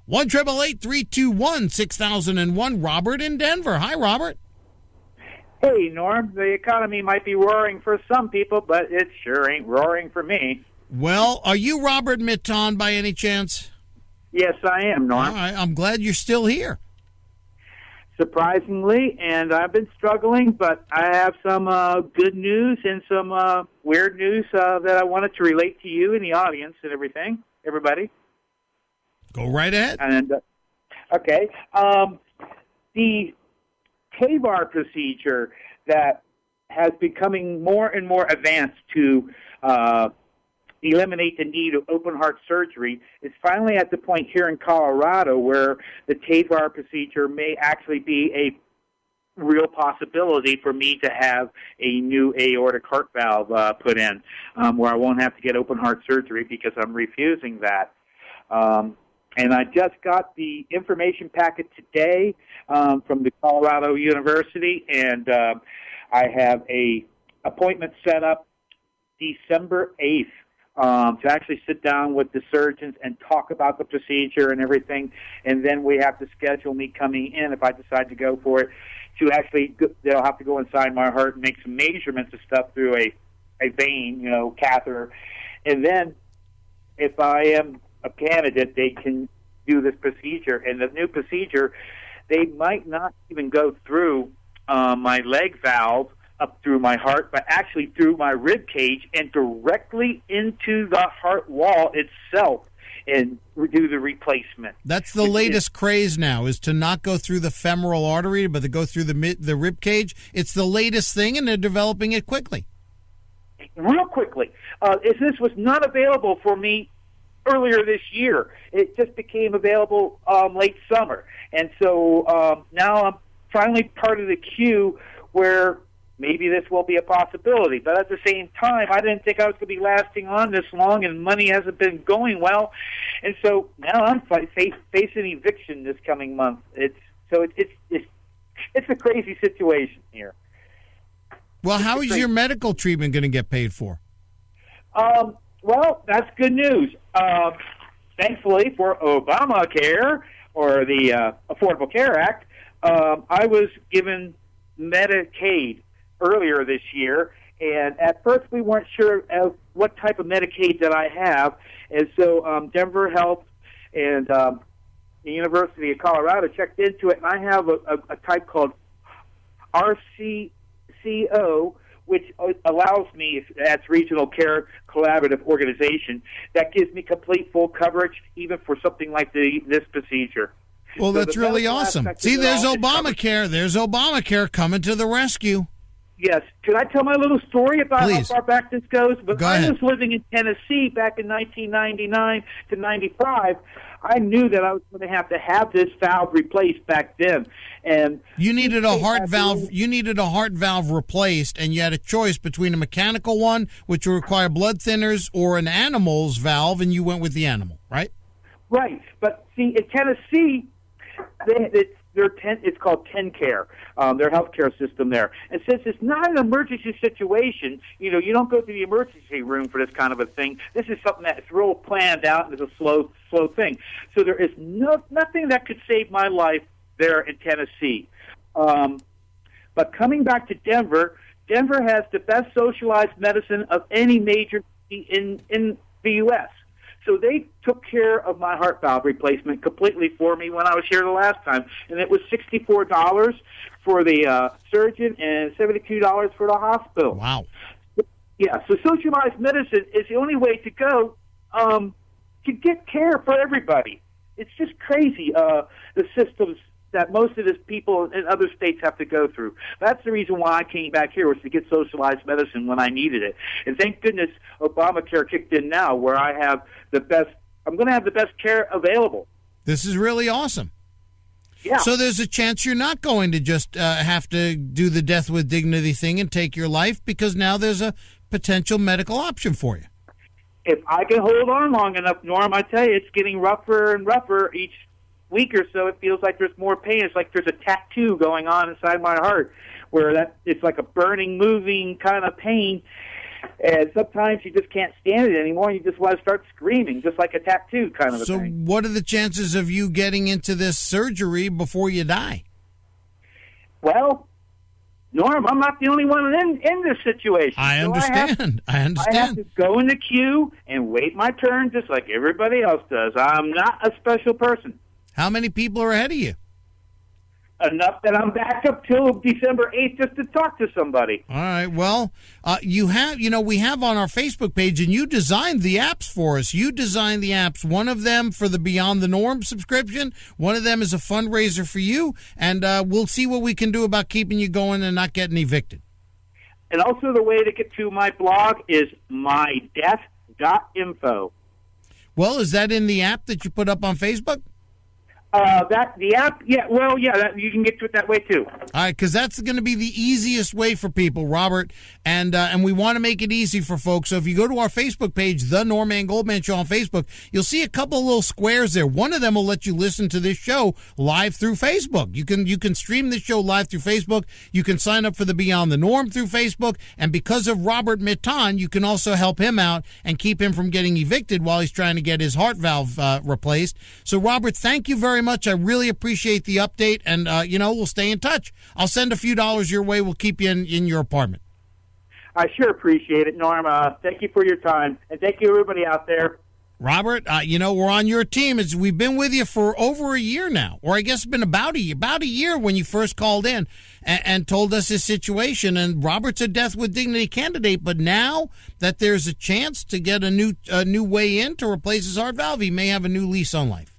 1-888-321-6001. Robert in Denver. Hi, Robert. Hey, Norm. The economy might be roaring for some people, but it sure ain't roaring for me. Well, are you Robert Mitton by any chance? Yes, I am, Norm. All right. I'm glad you're still here. Surprisingly, and I've been struggling, but I have some good news and some weird news that I wanted to relate to you and the audience and everybody. Go right ahead. And okay, the TAVR procedure that has becoming more and more advanced to eliminate the need of open heart surgery is finally at the point here in Colorado where the TAVR procedure may actually be a real possibility for me to have a new aortic heart valve put in, where I won't have to get open heart surgery because I'm refusing that. And I just got the information packet today from the Colorado University, and I have a appointment set up December 8th to actually sit down with the surgeons and talk about the procedure and everything, and then we have to schedule me coming in if I decide to go for it. To actually, they'll have to go inside my heart and make some measurements and stuff through a vein, catheter, and then if I am a candidate, they can do this procedure. And the new procedure, they might not even go through my leg valve up through my heart, but actually through my rib cage and directly into the heart wall itself and do the replacement. That's the latest craze now, is to not go through the femoral artery, but to go through the rib cage. It's the latest thing, and they're developing it quickly. Real quickly. This was not available for me earlier this year. It just became available late summer. And so now I'm finally part of the queue where maybe this will be a possibility. But at the same time, I didn't think I was going to be lasting on this long, and money hasn't been going well. And so now I'm facing eviction this coming month. It's a crazy situation here. Well, how is your medical treatment going to get paid for? Well, that's good news. Thankfully for Obamacare, or the Affordable Care Act, I was given Medicaid earlier this year, and at first we weren't sure of what type of Medicaid that I have, and so Denver Health and the University of Colorado checked into it, and I have a type called RCCO, which allows me, that's Regional Care Collaborative Organization, that gives me complete full coverage even for something like this procedure. Well, so that's really awesome. See, there's Obamacare. There's Obamacare coming to the rescue. Yes. Could I tell my little story about how far back this goes? But I was living in Tennessee back in 1999 to 95. I knew that I was going to have this valve replaced back then. And you needed a heart valve. You needed a heart valve replaced, and you had a choice between a mechanical one, which would require blood thinners, or an animal's valve, and you went with the animal, right? Right. But see, in Tennessee, it's called TennCare, their healthcare system there. And since it's not an emergency situation, you don't go to the emergency room for this kind of a thing. This is something that's real planned out, and it's a slow thing. So there is nothing that could save my life there in Tennessee. But coming back to Denver, Denver has the best socialized medicine of any major city in the U.S., so they took care of my heart valve replacement completely for me when I was here the last time. And it was $64 for the surgeon and $72 for the hospital. Wow. Yeah, so socialized medicine is the only way to go to get care for everybody. It's just crazy, the systems that most of these people in other states have to go through. That's the reason why I came back here, was to get socialized medicine when I needed it. And thank goodness Obamacare kicked in now, where I'm going to have the best care available. This is really awesome. Yeah. So there's a chance you're not going to just have to do the death with dignity thing and take your life, because now there's a potential medical option for you. If I can hold on long enough, Norm, I tell you, it's getting rougher and rougher each week or so. It feels like there's more pain. It's like there's a tattoo going on inside my heart, where it's like a burning, moving kind of pain. And sometimes you just can't stand it anymore, and you just want to start screaming, just like a tattoo kind of a So thing. what are the chances of you getting into this surgery before you die? Well, Norm, I'm not the only one in this situation. I So understand. I I have understand. to go in the queue and wait my turn just like everybody else does. I'm not a special person. How many people are ahead of you? Enough that I'm back up till December 8th just to talk to somebody. All right. Well, we have on our Facebook page, and you designed the apps for us. You designed the apps. One of them for the Beyond the Norm subscription. One of them is a fundraiser for you, and we'll see what we can do about keeping you going and not getting evicted. And also the way to get to my blog is mydeath.info. Well, is that in the app that you put up on Facebook? The app, you can get to it that way too. All right, because that's going to be the easiest way for people, Robert, and we want to make it easy for folks. So if you go to our Facebook page, The Norman Goldman Show on Facebook, you'll see a couple of little squares there. One of them will let you listen to this show live through Facebook. You can stream this show live through Facebook. You can sign up for the Beyond the Norm through Facebook, and because of Robert Mitton, you can also help him out and keep him from getting evicted while he's trying to get his heart valve replaced. So, Robert, thank you very much. I really appreciate the update, and we'll stay in touch. I'll send a few dollars your way. We'll keep you in your apartment. I sure appreciate it, Norm. Thank you for your time, and thank you everybody out there. Robert, we're on your team. We've been with you for over a year now, or I guess it's been about a year when you first called in and told us his situation. And Robert's a Death with Dignity candidate, but now that there's a chance to get a new way in to replace his heart valve, he may have a new lease on life.